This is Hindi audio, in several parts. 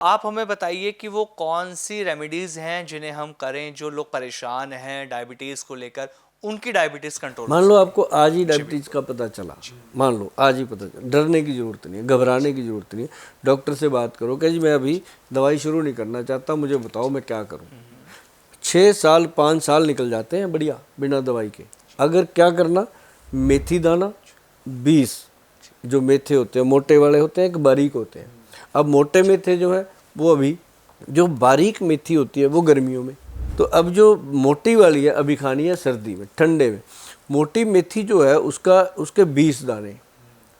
आप हमें बताइए कि वो कौन सी रेमेडीज हैं जिन्हें हम करें, जो लोग परेशान हैं डायबिटीज को लेकर, उनकी डायबिटीज कंट्रोल हो मान लो सके। आपको आज ही जी डायबिटीज़ बिल्कुल। का पता चला, मान लो आज ही पता चला, डरने की ज़रूरत नहीं है, घबराने की ज़रूरत नहीं है। डॉक्टर से बात करो कि जी मैं अभी दवाई शुरू नहीं करना चाहता, मुझे बताओ मैं क्या करूं। 6 साल 5 साल निकल जाते हैं बढ़िया बिना दवाई के। अगर क्या करना, मेथी दाना 20, जो मेथे होते हैं मोटे वाले होते हैं, एक बारीक होते हैं। अब मोटे मेथे जो है वो अभी, जो बारीक मेथी होती है वो गर्मियों में, तो अब जो मोटी वाली है अभी खानी है सर्दी में ठंडे में। मोटी मेथी जो है उसका, उसके 20 दाने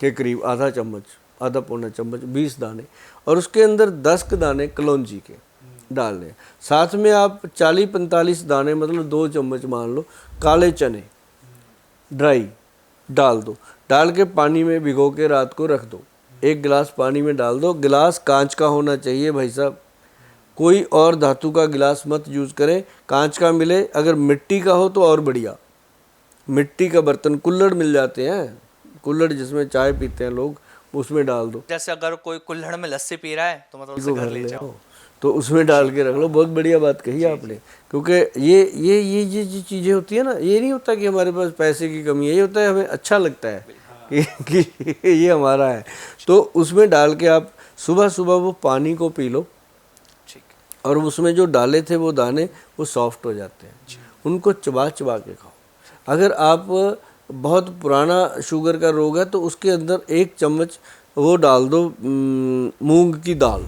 के करीब, आधा चम्मच आधा पौना चम्मच 20 दाने, और उसके अंदर 10 दाने कलौंजी के डालने हैं। साथ में आप 40-45 दाने, मतलब 2 चम्मच मान लो, काले चने ड्राई डाल दो। डाल के पानी में भिगो के रात को रख दो। 1 गिलास पानी में डाल दो। गिलास कांच का होना चाहिए भाई साहब, कोई और धातु का गिलास मत यूज़ करें, कांच का मिले, अगर मिट्टी का हो तो और बढ़िया। मिट्टी का बर्तन, कुल्हड़ मिल जाते हैं, कुल्हड़ जिसमें चाय पीते हैं लोग, उसमें डाल दो। जैसे अगर कोई कुल्हड़ में लस्सी पी रहा है तो मतलब उसे को घर घर ले ले जाओ। आओ तो उसमें डाल जी के रख लो। बहुत बढ़िया बात कही जी आपने, जी। क्योंकि ये जो चीज़ें होती है ना, ये नहीं होता कि हमारे पास पैसे की कमी है, ये होता है हमें अच्छा लगता है कि ये हमारा है। तो उसमें डाल के आप सुबह सुबह वो पानी को पी लो, ठीक और उसमें जो डाले थे वो दाने वो सॉफ्ट हो जाते हैं, उनको चबा चबा के खाओ। अगर आप बहुत पुराना शुगर का रोग है तो उसके अंदर 1 चम्मच वो डाल दो, मूंग की दाल,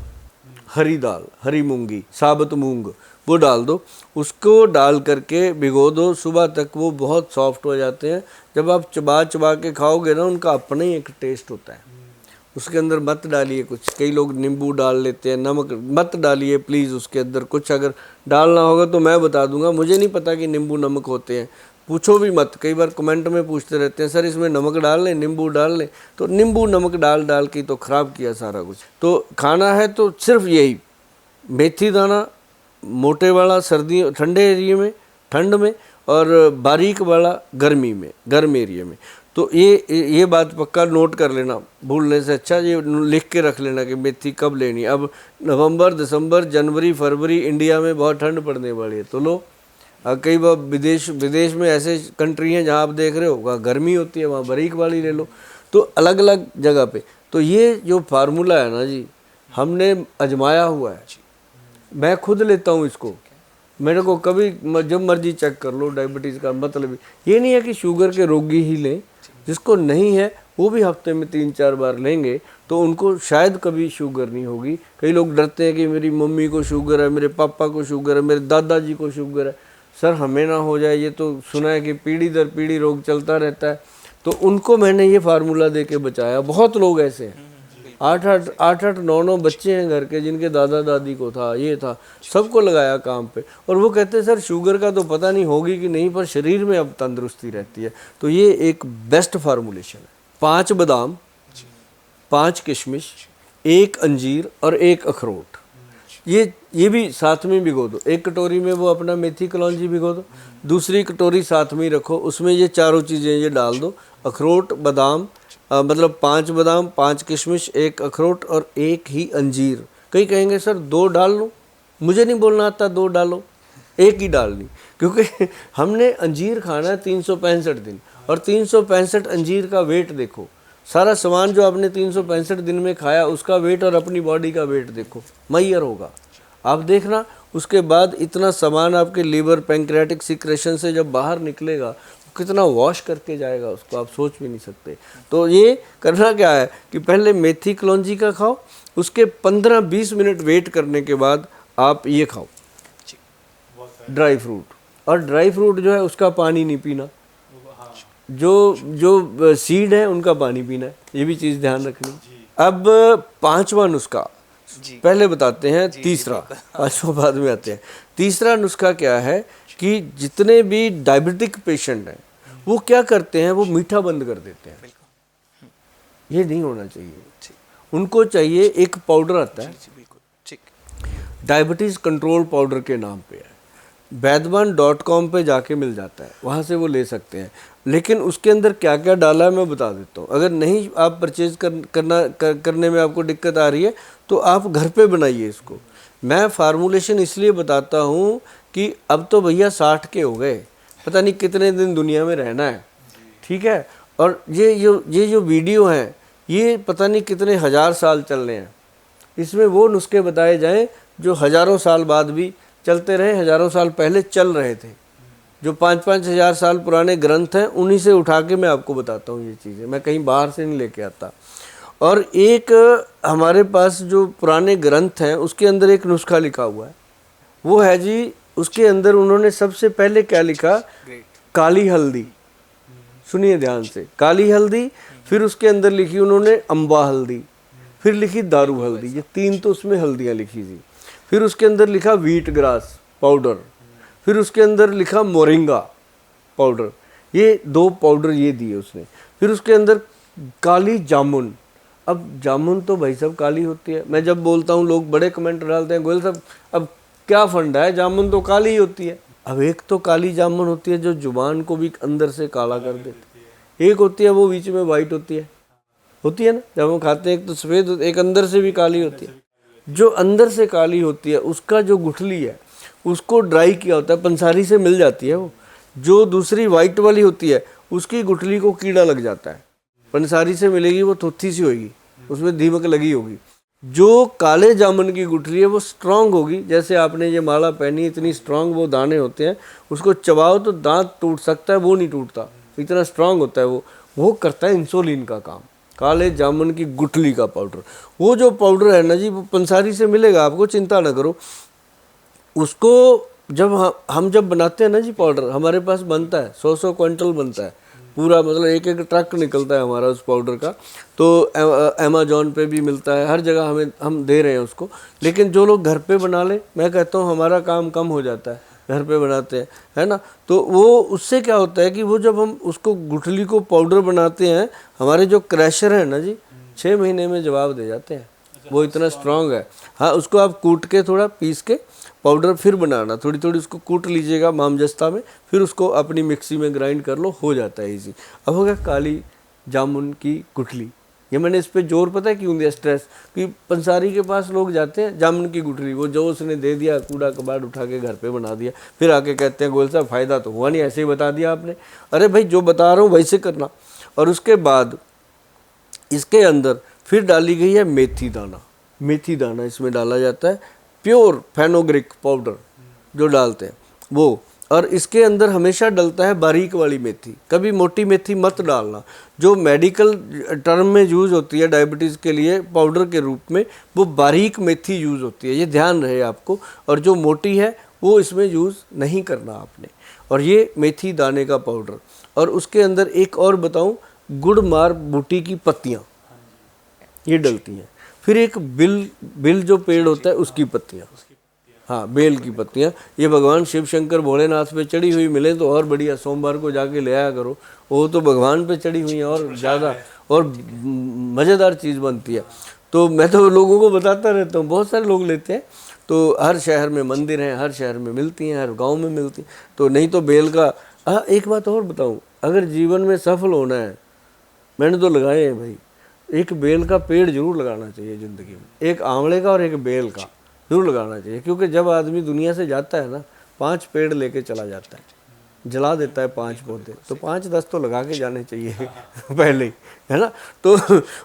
हरी दाल, हरी मूंगी, साबुत मूंग, वो डाल दो। उसको डाल करके भिगो दो, सुबह तक वो बहुत सॉफ्ट हो जाते हैं। जब आप चबा चबा के खाओगे ना, उनका अपना ही एक टेस्ट होता है। उसके अंदर मत डालिए कुछ, कई लोग नींबू डाल लेते हैं, नमक मत डालिए प्लीज़ उसके अंदर कुछ। अगर डालना होगा तो मैं बता दूंगा, मुझे नहीं पता कि नींबू नमक होते हैं, पूछो भी मत। कई बार कमेंट में पूछते रहते हैं सर इसमें नमक डाल लें, नींबू डाल लें, तो नींबू नमक डाल डाल के तो ख़राब किया सारा कुछ। तो खाना है तो सिर्फ यही, मेथी दाना मोटे वाला सर्दी ठंडे एरिए में, ठंड में, और बारीक वाला गर्मी में, गर्म एरिया में। तो ये बात पक्का नोट कर लेना, भूलने से अच्छा ये लिख के रख लेना कि मेथी कब लेनी। अब नवंबर दिसंबर जनवरी फरवरी इंडिया में बहुत ठंड पड़ने वाली है, तो लो। कई बार विदेश विदेश में ऐसे कंट्री हैं जहाँ आप देख रहे हो वहाँ गर्मी होती है, वहाँ बारीक वाली ले लो। तो अलग अलग जगह पे, तो ये जो फार्मूला है ना जी, हमने आजमाया हुआ है, मैं खुद लेता हूँ इसको। मेरे को कभी जब मर्जी चेक कर लो, डायबिटीज़ का मतलब ये नहीं है कि शुगर के रोगी ही लें, जिसको नहीं है वो भी हफ्ते में 3-4 बार लेंगे तो उनको शायद कभी शुगर नहीं होगी। कई लोग डरते हैं कि मेरी मम्मी को शुगर है, मेरे पापा को शुगर है, मेरे दादाजी को शुगर है। सर हमें ना हो जाए, ये तो सुना है कि पीढ़ी दर पीढ़ी रोग चलता रहता है। तो उनको मैंने ये फार्मूला दे के बचाया। बहुत लोग ऐसे हैं, 8-9 बच्चे हैं घर के जिनके दादा दादी को था, ये था, सबको लगाया काम पे, और वो कहते हैं सर शुगर का तो पता नहीं होगी कि नहीं, पर शरीर में अब तंदुरुस्ती रहती है। तो ये एक बेस्ट फार्मूलेशन है। 5 बादाम, 5 किशमिश, 1 अंजीर और 1 अखरोट, ये भी साथ में भिगो दो। एक कटोरी में वो अपना मेथी कलौंजी भिगो दो, दूसरी कटोरी साथ में ही रखो, उसमें ये चारों चीज़ें ये डाल दो, अखरोट बादाम, मतलब 5 बादाम, 5 किशमिश, 1 अखरोट और 1 ही अंजीर। कई कहेंगे सर 2 डाल लो, मुझे नहीं बोलना आता 2 डालो, 1 ही डालनी, क्योंकि हमने अंजीर खाना है 365 दिन, और 365 अंजीर का वेट देखो, सारा सामान जो आपने 365 दिन में खाया उसका वेट और अपनी बॉडी का वेट देखो, मैयर होगा आप देखना। उसके बाद इतना सामान आपके लीवर पैंक्रियाटिक सिक्रेशन से जब बाहर निकलेगा कितना वॉश करके जाएगा, उसको आप सोच भी नहीं सकते। तो ये करना क्या है कि पहले मेथी कलौंजी का खाओ, उसके 15-20 मिनट वेट करने के बाद आप ये खाओ ड्राई फ्रूट, और ड्राई फ्रूट जो है उसका पानी नहीं पीना, जो जो सीड है उनका पानी पीना है, ये भी चीज़ ध्यान रखनी। अब 5वां नुस्खा पहले बताते हैं, तीसरा, 5वां बाद में आते हैं। तीसरा नुस्खा क्या है कि जितने भी डायबिटिक पेशेंट हैं वो क्या करते हैं, वो मीठा बंद कर देते हैं। ये नहीं होना चाहिए। उनको चाहिए, एक पाउडर आता है डायबिटीज़ कंट्रोल पाउडर के नाम पे है, वैद्यमान.com पे जाके मिल जाता है, वहाँ से वो ले सकते हैं। लेकिन उसके अंदर क्या क्या डाला है मैं बता देता हूँ। अगर नहीं आप परचेज करने में आपको दिक्कत आ रही है तो आप घर पे बनाइए इसको। मैं फार्मूलेशन इसलिए बताता हूँ कि अब तो भैया 60 के हो गए, पता नहीं कितने दिन दुनिया में रहना है, ठीक है। और ये जो वीडियो हैं ये पता नहीं कितने हज़ार साल चल रहे हैं। इसमें वो नुस्खे बताए जाएं जो हज़ारों साल बाद भी चलते रहे, हज़ारों साल पहले चल रहे थे। जो 5-5 हज़ार साल पुराने ग्रंथ हैं उन्हीं से उठा के मैं आपको बताता हूँ ये चीज़ें, मैं कहीं बाहर से नहीं लेके आता। और एक हमारे पास जो पुराने ग्रंथ हैं उसके अंदर एक नुस्खा लिखा हुआ है, वो है जी, उसके अंदर उन्होंने सबसे पहले क्या लिखा, काली हल्दी। सुनिए ध्यान से, काली हल्दी, फिर उसके अंदर लिखी उन्होंने अम्बा हल्दी, फिर लिखी दारू हल्दी, ये 3 तो उसमें हल्दियाँ लिखी थी। फिर उसके अंदर लिखा व्हीट ग्रास पाउडर, फिर उसके अंदर लिखा मोरिंगा पाउडर, ये 2 पाउडर ये दिए उसने। फिर उसके अंदर काली जामुन। अब जामुन तो भाई साहब काली होती है, मैं जब बोलता हूँ लोग बड़े कमेंट डालते हैं, गोयल साहब अब क्या फंडा है, जामुन तो काली ही होती है। अब एक तो काली जामुन होती है जो जुबान को भी अंदर से काला कर देती है, एक होती है वो बीच में वाइट होती है ना, जब हम खाते हैं एक तो सफ़ेद, एक अंदर से भी काली होती है। जो अंदर से काली होती है उसका जो गुठली है उसको ड्राई किया होता है, पंसारी से मिल जाती है वो। जो दूसरी वाइट वाली होती है उसकी गुठली को कीड़ा लग जाता है, पंसारी से मिलेगी वो थोथी सी होगी, उसमें दीमक लगी होगी। जो काले जामुन की गुठली है वो स्ट्रांग होगी, जैसे आपने ये माला पहनी इतनी स्ट्रांग वो दाने होते हैं, उसको चबाओ तो दांत टूट सकता है, वो नहीं टूटता, इतना स्ट्रांग होता है वो करता है इंसुलिन का काम। काले जामुन की गुठली का पाउडर, वो जो पाउडर है ना जी, वो पंसारी से मिलेगा आपको, चिंता ना करो। उसको जब हम जब बनाते हैं ना जी पाउडर, हमारे पास बनता है 100-100 क्विंटल बनता है पूरा, मतलब एक ट्रक निकलता है हमारा उस पाउडर का। तो अमेजोन पे भी मिलता है, हर जगह हम दे रहे हैं उसको। लेकिन जो लोग घर पे बना ले, मैं कहता हूँ हमारा काम कम हो जाता है, घर पे बनाते हैं, है ना। तो वो उससे क्या होता है कि वो जब हम उसको गुठली को पाउडर बनाते हैं, हमारे जो क्रैशर है ना जी 6 महीने में जवाब दे जाते हैं, वो इतना स्ट्रांग है। हाँ, उसको आप कूट के थोड़ा पीस के पाउडर फिर बनाना, थोड़ी थोड़ी उसको कूट लीजिएगा मामजस्ता में, फिर उसको अपनी मिक्सी में ग्राइंड कर लो, हो जाता है इजी। अब हो गया काली जामुन की गुठली। ये मैंने इस पे जोर पता है क्यों दिया, स्ट्रेस, कि पंसारी के पास लोग जाते हैं, जामुन की गुठली वो जो उसने दे दिया, कूड़ा कबाड़ उठा के घर पे बना दिया, फिर आके कहते हैं गोयल साहब फ़ायदा तो हुआ नहीं, ऐसे ही बता दिया आपने। अरे भाई जो बता रहा हूँ वैसे करना। और उसके बाद इसके अंदर फिर डाली गई है मेथी दाना। मेथी दाना इसमें डाला जाता है, प्योर फेनोग्रिक पाउडर जो डालते हैं वो। और इसके अंदर हमेशा डलता है बारीक वाली मेथी, कभी मोटी मेथी मत डालना। जो मेडिकल टर्म में यूज़ होती है डायबिटीज़ के लिए पाउडर के रूप में, वो बारीक मेथी यूज़ होती है, ये ध्यान रहे आपको। और जो मोटी है वो इसमें यूज़ नहीं करना आपने। और ये मेथी दाने का पाउडर। और उसके अंदर एक और बताऊं, गुड़मार बूटी की पत्तियाँ ये डलती हैं। फिर एक बिल जो पेड़ होता है उसकी पत्तियाँ, हाँ बेल की पत्तियाँ, ये भगवान शिव शंकर भोलेनाथ पे चढ़ी हुई मिले तो और बढ़िया, सोमवार को जाके ले आया करो, वो तो भगवान पे चढ़ी हुई है और ज़्यादा और मज़ेदार चीज़ बनती है। तो मैं तो लोगों को बताता रहता हूँ, बहुत सारे लोग लेते हैं। तो हर शहर में मंदिर हैं, हर शहर में मिलती हैं, हर गाँव में मिलती हैं। तो नहीं तो बेल का। हाँ, एक बात और बताऊँ, अगर जीवन में सफल होना है, मैंने तो लगाए हैं भाई, एक बेल का पेड़ जरूर लगाना चाहिए ज़िंदगी में, एक आंवले का और एक बेल का जरूर लगाना चाहिए। क्योंकि जब आदमी दुनिया से जाता है ना, 5 पेड़ लेके चला जाता है, जला देता है 5 पौधे, तो 5-10 तो लगा के जाने चाहिए पहले ही, है ना। तो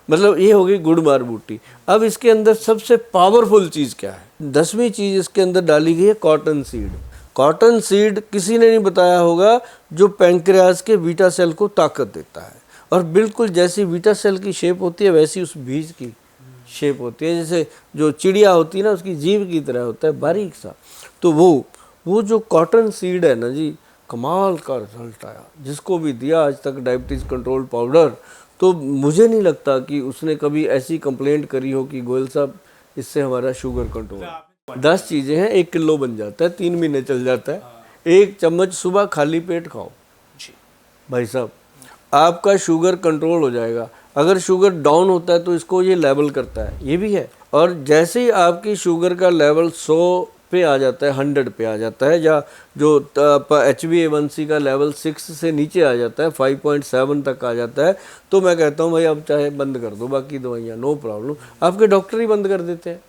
मतलब ये हो गई गुड़मार बूटी। अब इसके अंदर सबसे पावरफुल चीज़ क्या है, 10वीं चीज़ इसके अंदर डाली गई है कॉटन सीड। कॉटन सीड किसी ने नहीं बताया होगा, जो पैंक्रियाज के बीटा सेल को ताकत देता है। और बिल्कुल जैसी बीटा सेल की शेप होती है वैसी उस बीज की शेप होती है, जैसे जो चिड़िया होती है ना उसकी जीभ की तरह होता है, बारीक सा। तो वो जो कॉटन सीड है ना जी, कमाल का रिजल्ट आया। जिसको भी दिया आज तक डायबिटीज़ कंट्रोल पाउडर, तो मुझे नहीं लगता कि उसने कभी ऐसी कंप्लेंट करी हो कि गोयल साहब इससे हमारा शुगर कंट्रोल। 10 चीज़ें हैं, 1 किलो बन जाता है, 3 महीने चल जाता है। 1 चम्मच सुबह खाली पेट खाओ भाई साहब, आपका शुगर कंट्रोल हो जाएगा। अगर शुगर डाउन होता है तो इसको ये लेवल करता है, ये भी है। और जैसे ही आपकी शुगर का लेवल 100 पे आ जाता है, 100 पे आ जाता है, या जो HbA1c का लेवल 6 से नीचे आ जाता है, 5.7 तक आ जाता है, तो मैं कहता हूँ भाई अब चाहे बंद कर दो बाकी दवाइयाँ, नो प्रॉब्लम। आपके डॉक्टर ही बंद कर देते हैं।